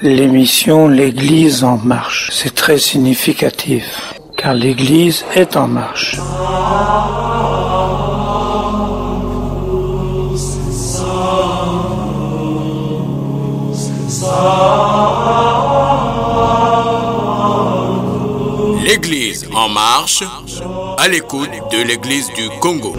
l'émission L'Église en marche. C'est très significatif, car l'Église est en marche. L'Église en marche, à l'écoute de l'Église du Congo.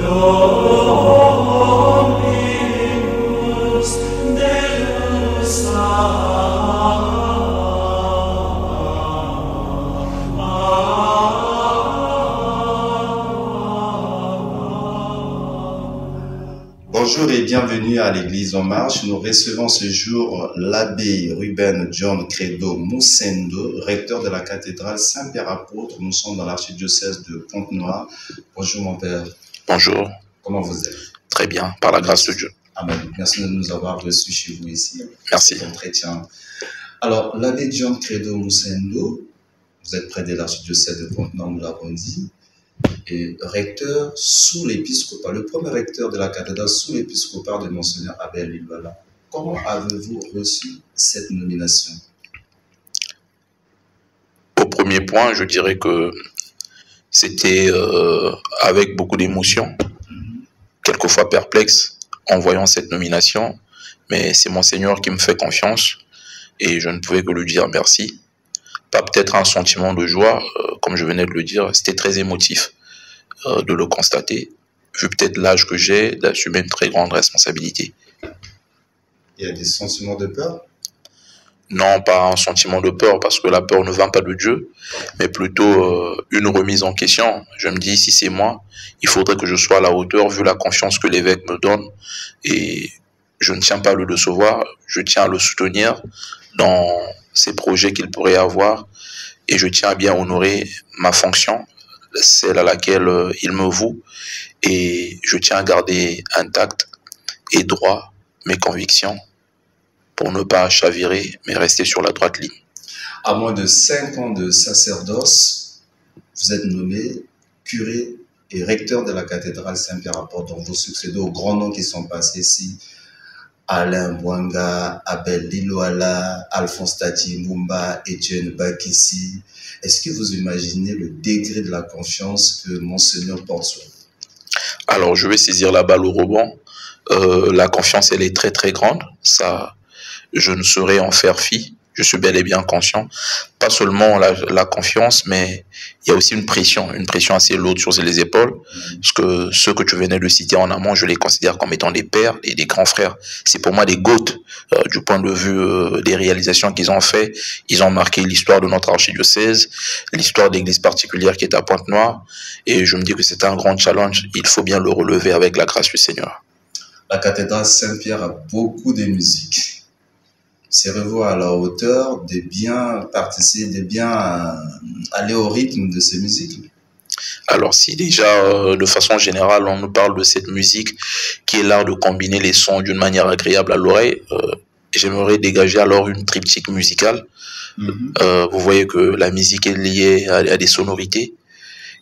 Bonjour et bienvenue à l'Église en marche. Nous recevons ce jour l'abbé Ruben John Credo Moussendo, recteur de la cathédrale Saint-Pierre-Apôtre. Nous sommes dans l'archidiocèse de Pointe-Noire. Bonjour mon père. Bonjour. Comment vous êtes? Très bien, par la grâce de Dieu. Amen. Merci de nous avoir reçus chez vous ici. Merci. Cet entretien. Alors, l'abbé John Credo Moussendo, vous êtes près de l'archidiocèse de Pointe-Noire, nous l'avons dit, et recteur sous l'épiscopat, le premier recteur de la cathédrale sous l'épiscopat de Monseigneur Abel Lilwala. Comment avez-vous reçu cette nomination? Au premier point, je dirais que c'était avec beaucoup d'émotion, quelquefois perplexe en voyant cette nomination, mais c'est Monseigneur qui me fait confiance et je ne pouvais que lui dire merci. Pas peut-être un sentiment de joie, comme je venais de le dire, c'était très émotif de le constater, vu peut-être l'âge que j'ai, d'assumer une très grande responsabilité. Il y a des sentiments de peur? Non, pas un sentiment de peur, parce que la peur ne vient pas de Dieu, mais plutôt une remise en question. Je me dis, si c'est moi, il faudrait que je sois à la hauteur, vu la confiance que l'évêque me donne, et je ne tiens pas à le décevoir, je tiens à le soutenir dans ses projets qu'il pourrait avoir, et je tiens à bien honorer ma fonction, celle à laquelle il me voue, et je tiens à garder intact et droit mes convictions pour ne pas chavirer, mais rester sur la droite ligne. À moins de 5 ans de sacerdoce, vous êtes nommé curé et recteur de la cathédrale Saint-Pierre-Apôtre. Donc vous succédez aux grands noms qui sont passés ici: Alain Bouanga, Abel Lilwala, Alphonse Tati Mumba, Etienne Bakissi. Est-ce que vous imaginez le degré de la confiance que Monseigneur porte sur vous? Alors, je vais saisir la balle au rebond. La confiance, elle est très très grande. Ça, je ne saurais en faire fi. Je suis bel et bien conscient. Pas seulement la confiance, mais il y a aussi une pression assez lourde sur les épaules. Parce que ceux que tu venais de citer en amont, je les considère comme étant des pères et des grands frères. C'est pour moi des goths du point de vue des réalisations qu'ils ont fait. Ils ont marqué l'histoire de notre archidiocèse, l'histoire d'église particulière qui est à Pointe-Noire. Et je me dis que c'est un grand challenge. Il faut bien le relever avec la grâce du Seigneur. La cathédrale Saint-Pierre a beaucoup de musique. Serez-vous à la hauteur de bien participer, de bien aller au rythme de ces musiques? Alors si déjà, de façon générale, on nous parle de cette musique qui est l'art de combiner les sons d'une manière agréable à l'oreille, j'aimerais dégager alors une triptyque musicale. Vous voyez que la musique est liée à des sonorités.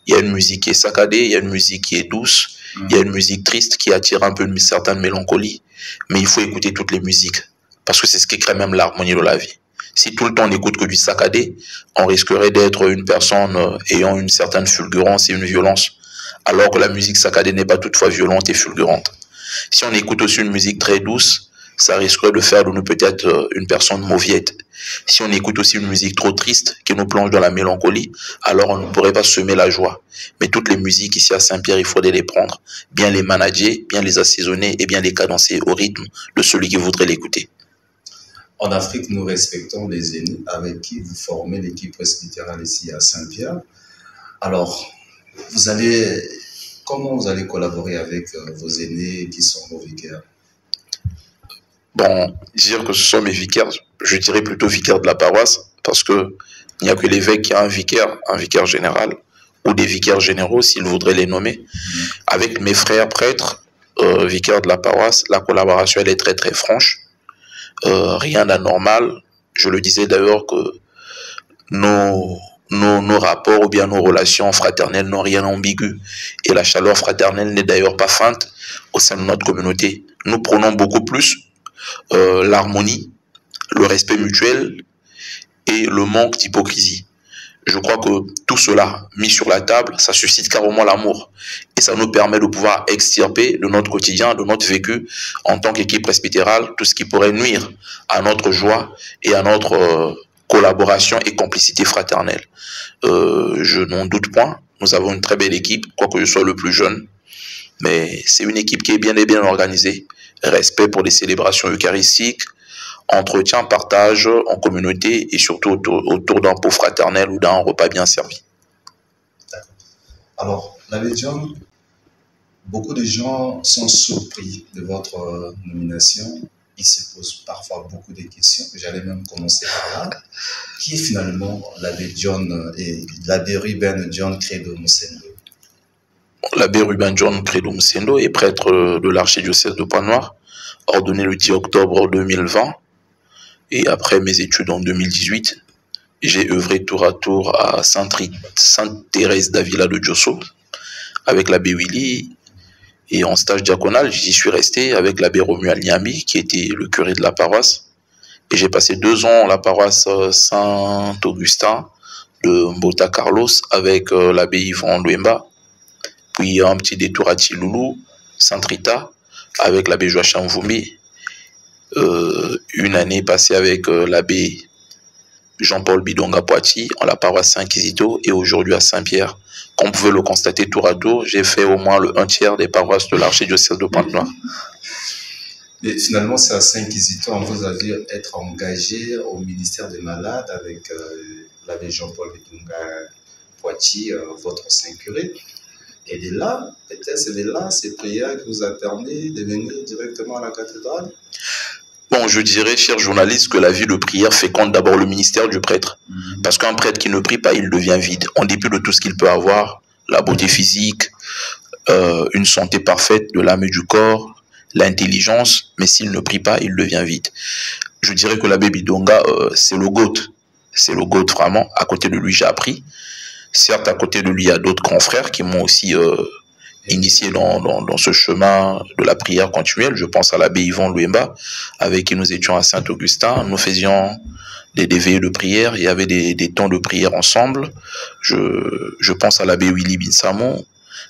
Il y a une musique qui est saccadée, il y a une musique qui est douce, il y a une musique triste qui attire un peu une certaine mélancolie. Mais il faut écouter toutes les musiques, parce que c'est ce qui crée même l'harmonie de la vie. Si tout le temps on n'écoute que du saccadé, on risquerait d'être une personne ayant une certaine fulgurance et une violence, alors que la musique saccadée n'est pas toutefois violente et fulgurante. Si on écoute aussi une musique très douce, ça risquerait de faire de nous peut-être une personne mauviette. Si on écoute aussi une musique trop triste qui nous plonge dans la mélancolie, alors on ne pourrait pas semer la joie. Mais toutes les musiques ici à Saint-Pierre, il faudrait les prendre, bien les manager, bien les assaisonner et bien les cadencer au rythme de celui qui voudrait l'écouter. En Afrique, nous respectons les aînés avec qui vous formez l'équipe presbytérale ici à Saint-Pierre. Alors, comment vous allez collaborer avec vos aînés qui sont vos vicaires? Bon, dire que ce sont mes vicaires, je dirais plutôt vicaire de la paroisse, parce que il n'y a que l'évêque qui a un vicaire général, ou des vicaires généraux s'il voudrait les nommer. Avec mes frères prêtres, vicaires de la paroisse, la collaboration elle est très très franche. Rien d'anormal. Je le disais d'ailleurs que nos rapports ou bien nos relations fraternelles n'ont rien d'ambigu. Et la chaleur fraternelle n'est d'ailleurs pas feinte au sein de notre communauté. Nous prenons beaucoup plus l'harmonie le respect mutuel et le manque d'hypocrisie. Je crois que tout cela, mis sur la table, ça suscite carrément l'amour. Et ça nous permet de pouvoir extirper de notre quotidien, de notre vécu, en tant qu'équipe presbytérale, tout ce qui pourrait nuire à notre joie et à notre collaboration et complicité fraternelle. Je n'en doute point, nous avons une très belle équipe, quoique je sois le plus jeune. Mais c'est une équipe qui est bien et bien organisée. Respect pour les célébrations eucharistiques, entretien, partage en communauté et surtout autour d'un pot fraternel ou d'un repas bien servi. Alors, l'abbé John, beaucoup de gens sont surpris de votre nomination. Ils se posent parfois beaucoup de questions. J'allais même commencer par là. Qui est finalement l'abbé John et l'abbé Ruben John Credo Musendo? L'abbé Ruben John Credo Musendo est prêtre de l'archidiocèse de Pointe-Noire, ordonné le 10 octobre 2020. Et après mes études en 2018, j'ai œuvré tour à tour à Sainte-Thérèse d'Avila de Diosso avec l'abbé Willy. Et en stage diaconal, j'y suis resté avec l'abbé Romuald Niambi, qui était le curé de la paroisse. Et j'ai passé 2 ans à la paroisse Saint-Augustin de Mbota Carlos avec l'abbé Yvan Luemba. Puis un petit détour à Tiloulou, Saint-Rita, avec l'abbé Joachim Vumbi. Une année passée avec l'abbé Jean-Paul Bidonga Poitiers en la paroisse Saint-Quisito et aujourd'hui à Saint-Pierre. Comme vous pouvez le constater tour à tour, j'ai fait au moins le 1/3 des paroisses de l'archidiocèse de Pointe-Noire. Et finalement, c'est à Saint-Quisito, vous allez être engagé au ministère des Malades avec l'abbé Jean-Paul Bidonga Poitiers, votre Saint-Curé. Et de là, peut-être c'est de là, ces prières qui vous a permis de venir directement à la cathédrale? Bon, je dirais, cher journaliste, que la vie de prière féconde d'abord le ministère du prêtre. Parce qu'un prêtre qui ne prie pas, il devient vide. En dépit de tout ce qu'il peut avoir, la beauté physique, une santé parfaite de l'âme et du corps, l'intelligence, mais s'il ne prie pas, il devient vide. Je dirais que l'abbé Bidonga, c'est le GOAT. C'est le GOAT vraiment. À côté de lui, j'ai appris. Certes, à côté de lui, il y a d'autres confrères qui m'ont aussi initié dans ce chemin de la prière continuelle. Je pense à l'abbé Yvan Luemba, avec qui nous étions à Saint-Augustin. Nous faisions des veillées de prière. Il y avait des temps de prière ensemble. Je pense à l'abbé Willy Binsamo,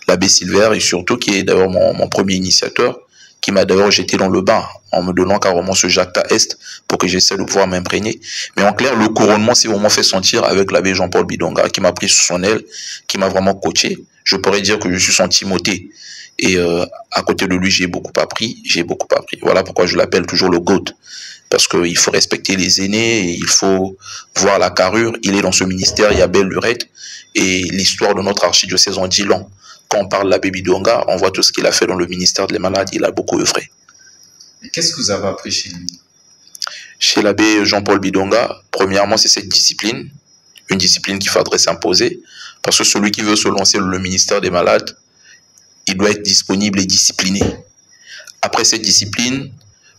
l'abbé Silver, et surtout qui est d'ailleurs mon premier initiateur, qui m'a d'ailleurs jeté dans le bain en me donnant carrément ce jacta est pour que j'essaie de pouvoir m'imprégner. Mais en clair, le couronnement s'est vraiment fait sentir avec l'abbé Jean-Paul Bidonga, qui m'a pris sous son aile, qui m'a vraiment coaché. Je pourrais dire que je suis son Timothée. Et à côté de lui, j'ai beaucoup appris. Voilà pourquoi je l'appelle toujours le GOAT. Parce qu'il faut respecter les aînés, et il faut voir la carrure. Il est dans ce ministère, il y a belle lurette. Et l'histoire de notre archidiocèse en dit long. Quand on parle de l'abbé Bidonga, on voit tout ce qu'il a fait dans le ministère des Malades. Il a beaucoup œuvré. Qu'est-ce que vous avez appris chez lui? Chez l'abbé Jean-Paul Bidonga, premièrement, c'est cette discipline. Une discipline qu'il faudrait s'imposer. Parce que celui qui veut se lancer dans le ministère des Malades, il doit être disponible et discipliné. Après cette discipline,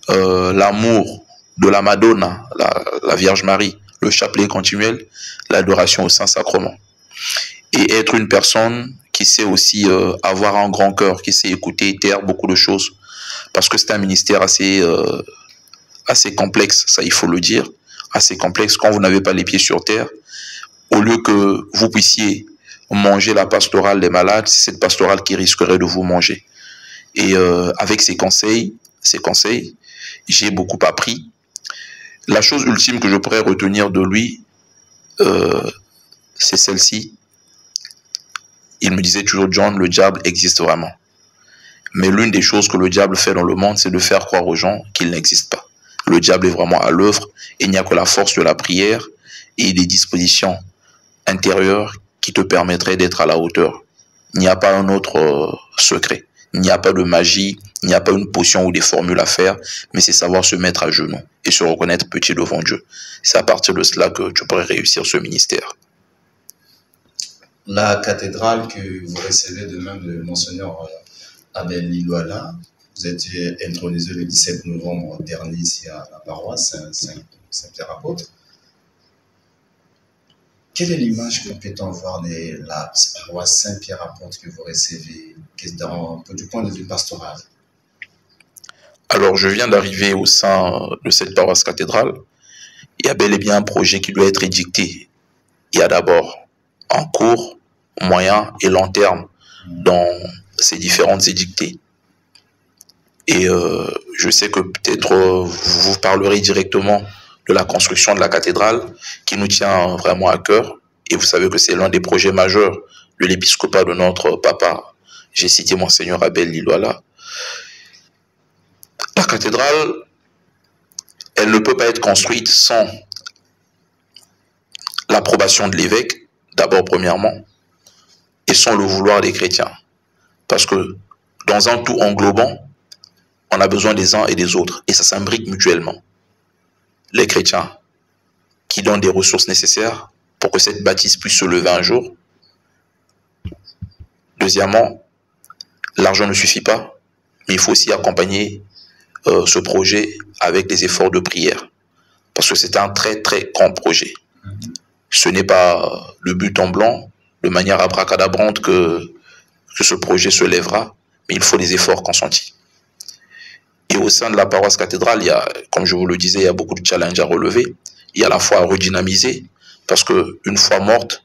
l'amour de la Madonna, la Vierge Marie, le chapelet continuel, l'adoration au Saint-Sacrement. Et être une personne qui sait aussi avoir un grand cœur, qui sait écouter, taire beaucoup de choses. Parce que c'est un ministère assez complexe, ça il faut le dire, assez complexe. Quand vous n'avez pas les pieds sur terre, au lieu que vous puissiez manger la pastorale des malades, c'est cette pastorale qui risquerait de vous manger. Et avec ces conseils, j'ai beaucoup appris. La chose ultime que je pourrais retenir de lui, c'est celle-ci. Il me disait toujours, John, le diable existe vraiment. Mais l'une des choses que le diable fait dans le monde, c'est de faire croire aux gens qu'il n'existe pas. Le diable est vraiment à l'œuvre et il n'y a que la force de la prière et des dispositions intérieures qui te permettraient d'être à la hauteur. Il n'y a pas un autre secret. Il n'y a pas de magie, il n'y a pas une potion ou des formules à faire, mais c'est savoir se mettre à genoux et se reconnaître petit devant Dieu. C'est à partir de cela que tu pourrais réussir ce ministère. La cathédrale que vous recevez de même de Monseigneur Abel Lilouala, vous étiez intronisé le 17 novembre dernier ici à la paroisse Saint-Pierre-Apôtre. Quelle est l'image que peut-on voir de la paroisse Saint-Pierre-Apôtre que vous recevez du point de vue pastoral? Alors, je viens d'arriver au sein de cette paroisse cathédrale il y a bel et bien un projet qui doit être édicté. Il y a d'abord un court, moyen et long terme dans ces différentes édictées. Et je sais que peut-être vous parlerez directement de la construction de la cathédrale qui nous tient vraiment à cœur. Et vous savez que c'est l'un des projets majeurs de l'épiscopat de notre papa. J'ai cité Monseigneur Abel Liloala. La cathédrale, elle ne peut pas être construite sans l'approbation de l'évêque, d'abord premièrement, et sans le vouloir des chrétiens. Parce que dans un tout englobant, on a besoin des uns et des autres, et ça s'imbrique mutuellement. Les chrétiens qui donnent des ressources nécessaires pour que cette bâtisse puisse se lever un jour. Deuxièmement, l'argent ne suffit pas, mais il faut aussi accompagner ce projet avec des efforts de prière, parce que c'est un très très grand projet. Ce n'est pas le but en blanc, de manière abracadabrante que ce projet se lèvera, mais il faut des efforts consentis. Et au sein de la paroisse cathédrale, il y a, comme je vous le disais, il y a beaucoup de challenges à relever. Il y a à la fois à redynamiser, parce qu'une fois morte,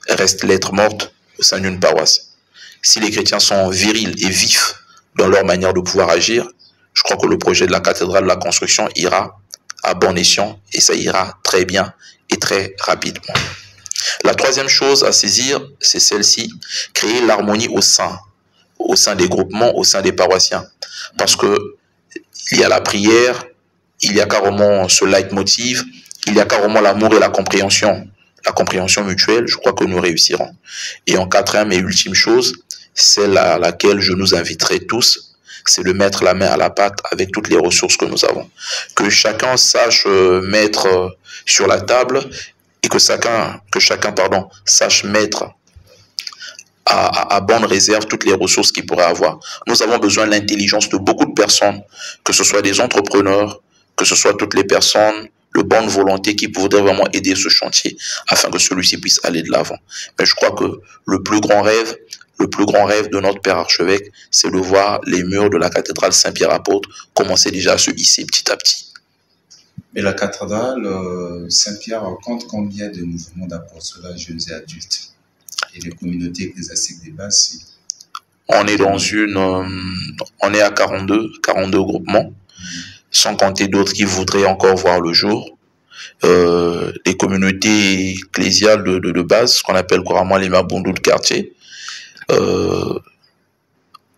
reste l'être morte au sein d'une paroisse. Si les chrétiens sont virils et vifs dans leur manière de pouvoir agir, je crois que le projet de la cathédrale, la construction, ira à bon escient, et ça ira très bien et très rapidement. La troisième chose à saisir, c'est celle-ci, créer l'harmonie au sein des groupements, au sein des paroissiens. Parce que il y a la prière, il y a carrément ce leitmotiv, il y a carrément l'amour et la compréhension mutuelle, je crois que nous réussirons. Et en quatrième et ultime chose, celle à laquelle je nous inviterai tous, c'est de mettre la main à la pâte avec toutes les ressources que nous avons. Que chacun sache mettre sur la table et que chacun sache mettre à bonne réserve toutes les ressources qu'il pourrait avoir. Nous avons besoin de l'intelligence de beaucoup de personnes, que ce soit des entrepreneurs, que ce soit toutes les personnes de bonne volonté qui voudraient vraiment aider ce chantier afin que celui-ci puisse aller de l'avant. Mais je crois que le plus grand rêve de notre Père Archevêque, c'est de voir les murs de la cathédrale Saint-Pierre-Apôtre commencer déjà à se hisser petit à petit. Mais la cathédrale Saint-Pierre compte combien de mouvements d'apostolats jeunes et adultes? Et les communautés ecclésiastiques des bases? On est à 42 groupements, sans compter d'autres qui voudraient encore voir le jour. Les communautés ecclésiales de base, ce qu'on appelle couramment les mabundus de quartier.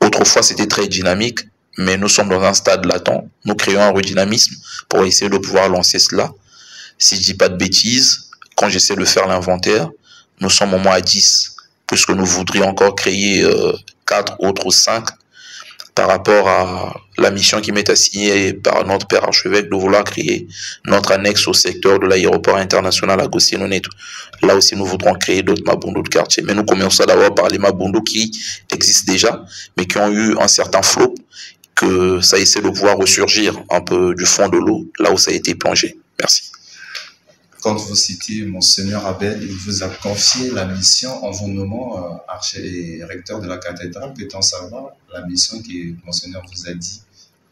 Autrefois, c'était très dynamique, mais nous sommes dans un stade latent. Nous créons un redynamisme pour essayer de pouvoir lancer cela. Si je dis pas de bêtises, quand j'essaie de faire l'inventaire, nous sommes au moins à 10, puisque nous voudrions encore créer 4 autres ou 5 par rapport à la mission qui m'est assignée par notre Père Archevêque de vouloir créer notre annexe au secteur de l'aéroport international Agostinho Neto. Là aussi, nous voudrons créer d'autres mabundus de quartier. Mais nous commençons d'abord par les mabundus qui existent déjà, mais qui ont eu un certain flop, que ça essaie de pouvoir ressurgir un peu du fond de l'eau, là où ça a été plongé. Merci. Quand vous citez Monseigneur Abel, il vous a confié la mission en vous nommant recteur de la cathédrale. Peut-on savoir la mission que Monseigneur vous a dit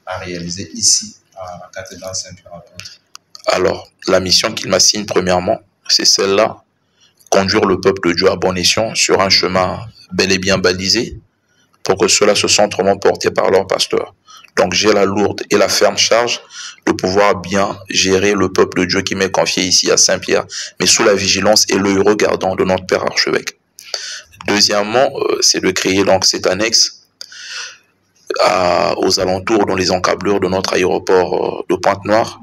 à réaliser ici, à la cathédrale Saint-Pierre-Apôtre? Alors, la mission qu'il m'assigne premièrement, c'est celle-là, conduire le peuple de Dieu à bon escient sur un chemin bel et bien balisé, pour que cela se sentent vraiment portés par leur pasteur. Donc j'ai la lourde et la ferme charge de pouvoir bien gérer le peuple de Dieu qui m'est confié ici à Saint-Pierre, mais sous la vigilance et l'œil regardant de notre Père Archevêque. Deuxièmement, c'est de créer donc cette annexe aux alentours, dans les encablures de notre aéroport de Pointe-Noire.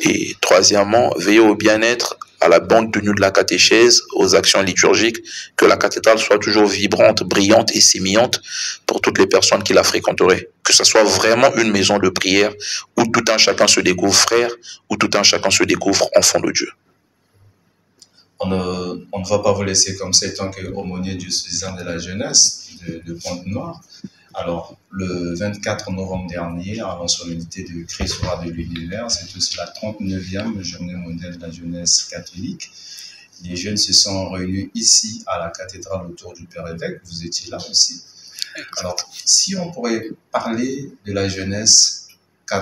Et troisièmement, veiller au bien-être, à la bonne tenue de la catéchèse, aux actions liturgiques, que la cathédrale soit toujours vibrante, brillante et sémillante pour toutes les personnes qui la fréquenteraient. Que ce soit vraiment une maison de prière où tout un chacun se découvre frère, où tout un chacun se découvre enfant de Dieu. On ne va pas vous laisser comme ça, étant qu'aumônier diocésain de la jeunesse de Pointe-Noire. Alors, le 24 novembre dernier, à la solennité de Christ roi de l'univers, c'est aussi la 39e journée mondiale de la jeunesse catholique. Les jeunes se sont réunis ici à la cathédrale autour du Père évêque. Vous étiez là aussi. Alors, si on pourrait parler de la jeunesse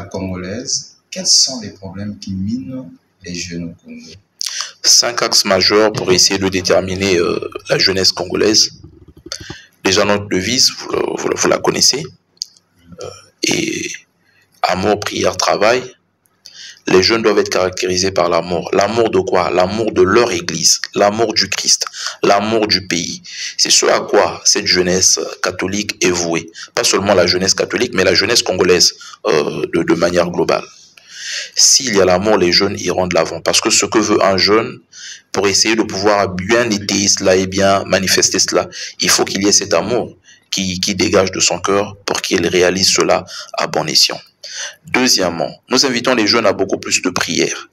congolaise, quels sont les problèmes qui minent les jeunes au Congo? 5 axes majeurs pour essayer de déterminer la jeunesse congolaise. Déjà, notre devise, vous la connaissez, et amour, prière, travail. Les jeunes doivent être caractérisés par l'amour. L'amour de quoi? L'amour de leur église, l'amour du Christ, l'amour du pays. C'est ce à quoi cette jeunesse catholique est vouée. Pas seulement la jeunesse catholique, mais la jeunesse congolaise de manière globale. S'il y a l'amour, les jeunes iront de l'avant. Parce que ce que veut un jeune, pour essayer de pouvoir bien étayer cela et bien manifester cela, il faut qu'il y ait cet amour qui dégage de son cœur pour qu'il réalise cela à bon escient. Deuxièmement, nous invitons les jeunes à beaucoup plus de prière.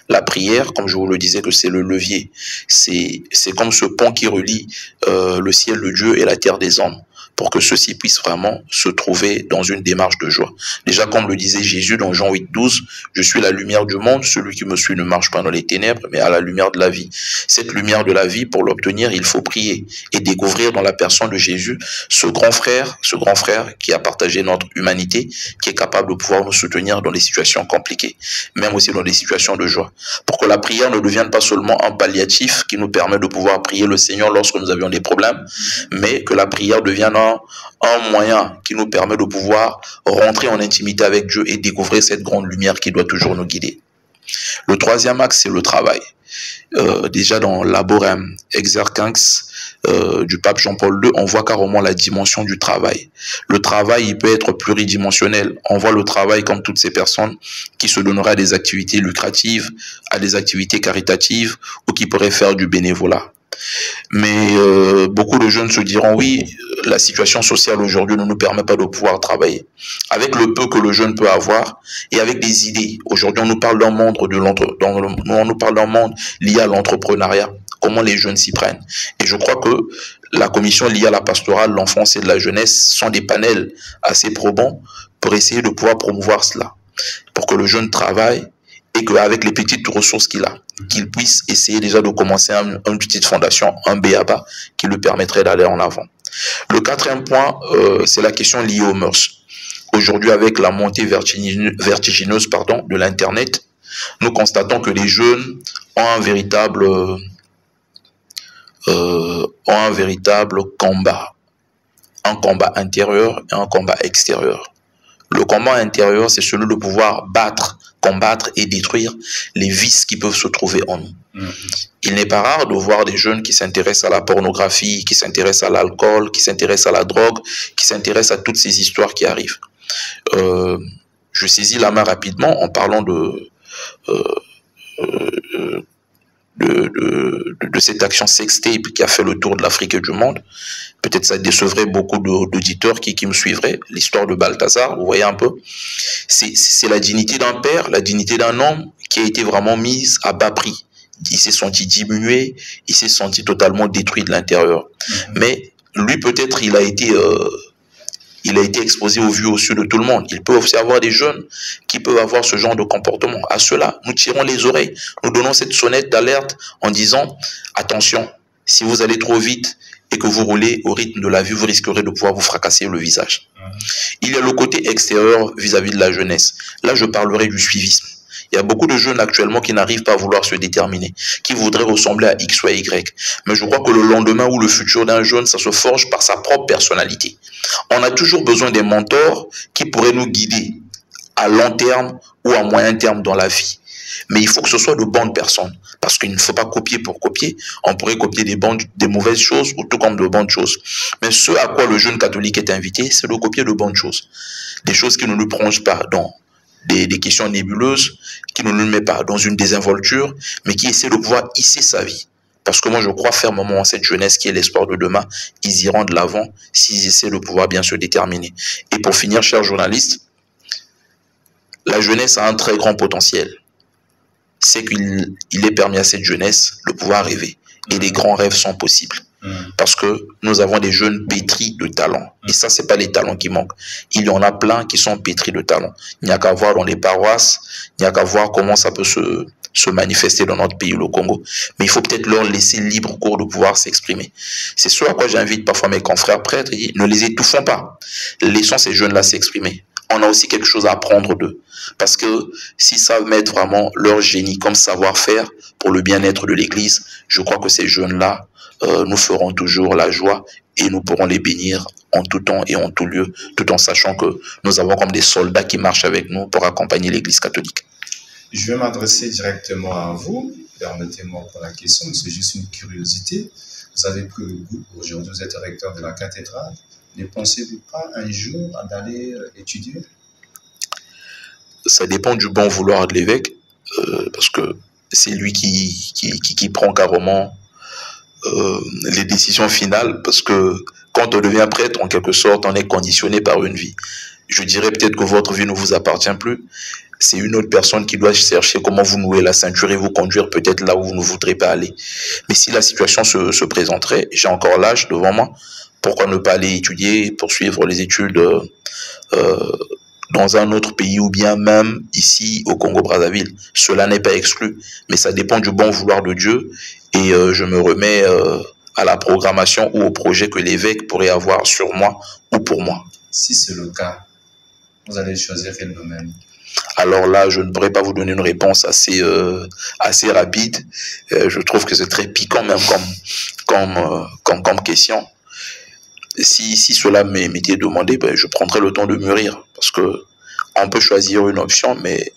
La prière, comme je vous le disais, que c'est le levier. C'est comme ce pont qui relie le ciel de Dieu et la terre des hommes, pour que ceux-ci puissent vraiment se trouver dans une démarche de joie. Déjà, comme le disait Jésus dans Jean 8,12, « Je suis la lumière du monde, celui qui me suit ne marche pas dans les ténèbres, mais à la lumière de la vie. » Cette lumière de la vie, pour l'obtenir, il faut prier et découvrir dans la personne de Jésus ce grand frère qui a partagé notre humanité, qui est capable de pouvoir nous soutenir dans des situations compliquées, même aussi dans des situations de joie. Pour que la prière ne devienne pas seulement un palliatif qui nous permet de pouvoir prier le Seigneur lorsque nous avions des problèmes, mais que la prière devienne un moyen qui nous permet de pouvoir rentrer en intimité avec Dieu et découvrir cette grande lumière qui doit toujours nous guider. Le troisième axe, c'est le travail. Déjà dans Laborem Exercens du pape Jean-Paul II, on voit carrément la dimension du travail. Le travail, il peut être pluridimensionnel. On voit le travail comme toutes ces personnes qui se donneraient à des activités lucratives, à des activités caritatives ou qui pourraient faire du bénévolat. Mais beaucoup de jeunes se diront oui, la situation sociale aujourd'hui ne nous permet pas de pouvoir travailler. Avec le peu que le jeune peut avoir et avec des idées. Aujourd'hui, on nous parle d'un monde lié à l'entrepreneuriat. Comment les jeunes s'y prennent. Et je crois que la commission liée à la pastorale, l'enfance et de la jeunesse sont des panels assez probants pour essayer de pouvoir promouvoir cela. Pour que le jeune travaille et qu'avec les petites ressources qu'il a, qu'il puisse essayer déjà de commencer une petite fondation, un B.A.B.A. qui lui permettrait d'aller en avant. Le quatrième point, c'est la question liée aux mœurs. Aujourd'hui, avec la montée vertigineuse de l'Internet, nous constatons que les jeunes ont un véritable combat. Un combat intérieur et un combat extérieur. Le combat intérieur, c'est celui de pouvoir combattre et détruire les vices qui peuvent se trouver en nous. Il n'est pas rare de voir des jeunes qui s'intéressent à la pornographie, qui s'intéressent à l'alcool, qui s'intéressent à la drogue, qui s'intéressent à toutes ces histoires qui arrivent. Je saisis la main rapidement en parlant de cette action sextape qui a fait le tour de l'Afrique et du monde. Peut-être ça décevrait beaucoup d'auditeurs qui me suivraient. L'histoire de Balthazar, vous voyez un peu. C'est la dignité d'un père, la dignité d'un homme qui a été vraiment mise à bas prix. Il s'est senti diminué, il s'est senti totalement détruit de l'intérieur. Mais lui, peut-être, il a été exposé au vu au su de tout le monde. Il peut aussi avoir des jeunes qui peuvent avoir ce genre de comportement. À cela, nous tirons les oreilles. Nous donnons cette sonnette d'alerte en disant « Attention, si vous allez trop vite et que vous roulez au rythme de la vie, vous risquerez de pouvoir vous fracasser le visage. » Il y a le côté extérieur vis-à-vis de la jeunesse. Là, je parlerai du suivisme. Il y a beaucoup de jeunes actuellement qui n'arrivent pas à vouloir se déterminer, qui voudraient ressembler à X ou à Y. Mais je crois que le lendemain ou le futur d'un jeune, ça se forge par sa propre personnalité. On a toujours besoin des mentors qui pourraient nous guider à long terme ou à moyen terme dans la vie. Mais il faut que ce soit de bonnes personnes. Parce qu'il ne faut pas copier pour copier. On pourrait copier des mauvaises choses ou tout comme de bonnes choses. Mais ce à quoi le jeune catholique est invité, c'est de copier de bonnes choses. Des choses qui ne nous plongent pas dans des questions nébuleuses, qui ne nous met pas dans une désinvolture, mais qui essaie de pouvoir hisser sa vie. Parce que moi, je crois fermement en cette jeunesse qui est l'espoir de demain. Ils iront de l'avant s'ils essaient de pouvoir bien se déterminer. Et pour finir, chers journalistes, la jeunesse a un très grand potentiel. C'est qu'il est permis à cette jeunesse de pouvoir rêver. Et les grands rêves sont possibles. Parce que nous avons des jeunes pétris de talent. Et ça, c'est pas les talents qui manquent. Il y en a plein qui sont pétris de talent. Il n'y a qu'à voir dans les paroisses, il n'y a qu'à voir comment ça peut se manifester dans notre pays, le Congo. Mais il faut peut-être leur laisser libre cours de pouvoir s'exprimer. C'est ce à quoi j'invite parfois mes confrères prêtres. Ne les étouffons pas. Laissons ces jeunes-là s'exprimer. on a aussi quelque chose à apprendre d'eux. Parce que s'ils savent mettre vraiment leur génie comme savoir-faire pour le bien-être de l'Église, je crois que ces jeunes-là nous feront toujours la joie et nous pourrons les bénir en tout temps et en tout lieu, tout en sachant que nous avons comme des soldats qui marchent avec nous pour accompagner l'Église catholique. Je vais m'adresser directement à vous. Permettez-moi pour la question, c'est juste une curiosité. Vous avez pris le goût, aujourd'hui vous êtes recteur de la cathédrale. Ne pensez-vous pas un jour d'aller étudier? Ça dépend du bon vouloir de l'évêque, parce que c'est lui qui prend carrément les décisions finales, parce que quand on devient prêtre, en quelque sorte, on est conditionné par une vie. Je dirais peut-être que votre vie ne vous appartient plus. C'est une autre personne qui doit chercher comment vous nouer la ceinture et vous conduire peut-être là où vous ne voudrez pas aller. Mais si la situation se présenterait, j'ai encore l'âge devant moi, pourquoi ne pas aller étudier, poursuivre les études dans un autre pays ou bien même ici au Congo-Brazzaville. Cela n'est pas exclu, mais ça dépend du bon vouloir de Dieu et je me remets à la programmation ou au projet que l'évêque pourrait avoir sur moi ou pour moi. Si c'est le cas, vous allez choisir quel domaine? Alors là, je ne pourrais pas vous donner une réponse assez rapide. Je trouve que c'est très piquant même comme question. Si cela m'était demandé, ben, je prendrais le temps de mûrir. Parce que on peut choisir une option, mais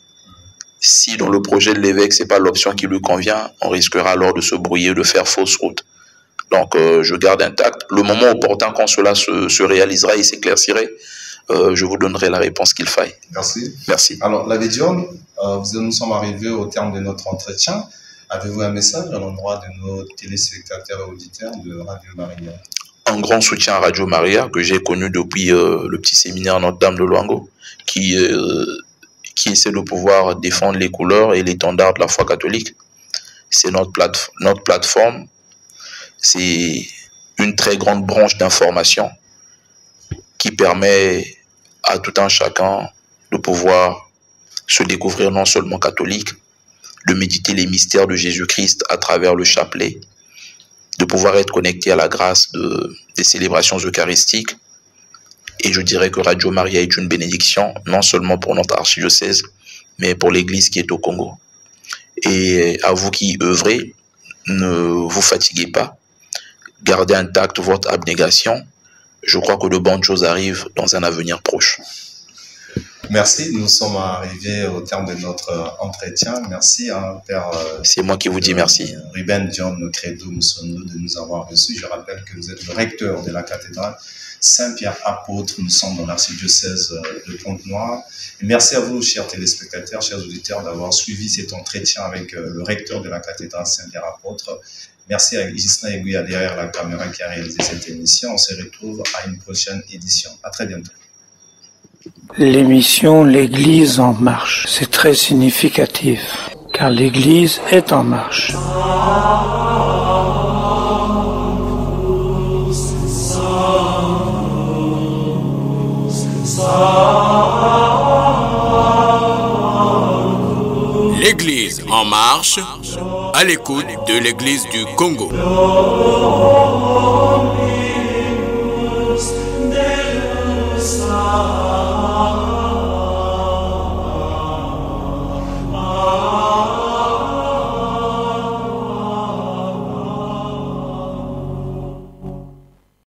si dans le projet de l'évêque, c'est pas l'option qui lui convient, on risquera alors de se brouiller, de faire fausse route. Donc, je garde intact. Le moment opportun, quand cela se réalisera et s'éclaircirait, je vous donnerai la réponse qu'il faille. Merci. Merci. Alors, l'abbé Dione, nous sommes arrivés au terme de notre entretien. Avez-vous un message à l'endroit de nos téléspectateurs et auditeurs de Radio Maria? Un grand soutien à Radio Maria, que j'ai connu depuis le petit séminaire Notre-Dame de Luango, qui essaie de pouvoir défendre les couleurs et l'étendard de la foi catholique. C'est notre plateforme. C'est une très grande branche d'information qui permet à tout un chacun de pouvoir se découvrir non seulement catholique, de méditer les mystères de Jésus-Christ à travers le chapelet, de pouvoir être connecté à la grâce des célébrations eucharistiques. Et je dirais que Radio Maria est une bénédiction, non seulement pour notre archidiocèse, mais pour l'Église qui est au Congo. Et à vous qui œuvrez, ne vous fatiguez pas, gardez intacte votre abnégation. Je crois que de bonnes choses arrivent dans un avenir proche. Merci, nous sommes arrivés au terme de notre entretien. Merci, Père. C'est moi qui vous dis merci. Ruben Dione Credo Moussondo de nous avoir reçus. Je rappelle que vous êtes le recteur de la cathédrale Saint-Pierre Apôtre. Nous sommes dans l'archidiocèse de Pointe-Noire. Et merci à vous, chers téléspectateurs, chers auditeurs, d'avoir suivi cet entretien avec le recteur de la cathédrale Saint-Pierre Apôtre. Merci à Gislain Aiguilla derrière la caméra qui a réalisé cette émission. On se retrouve à une prochaine édition. À très bientôt. L'émission L'Église en marche, c'est très significatif, car l'Église est en marche. L'Église en marche, à l'écoute de l'Église du Congo.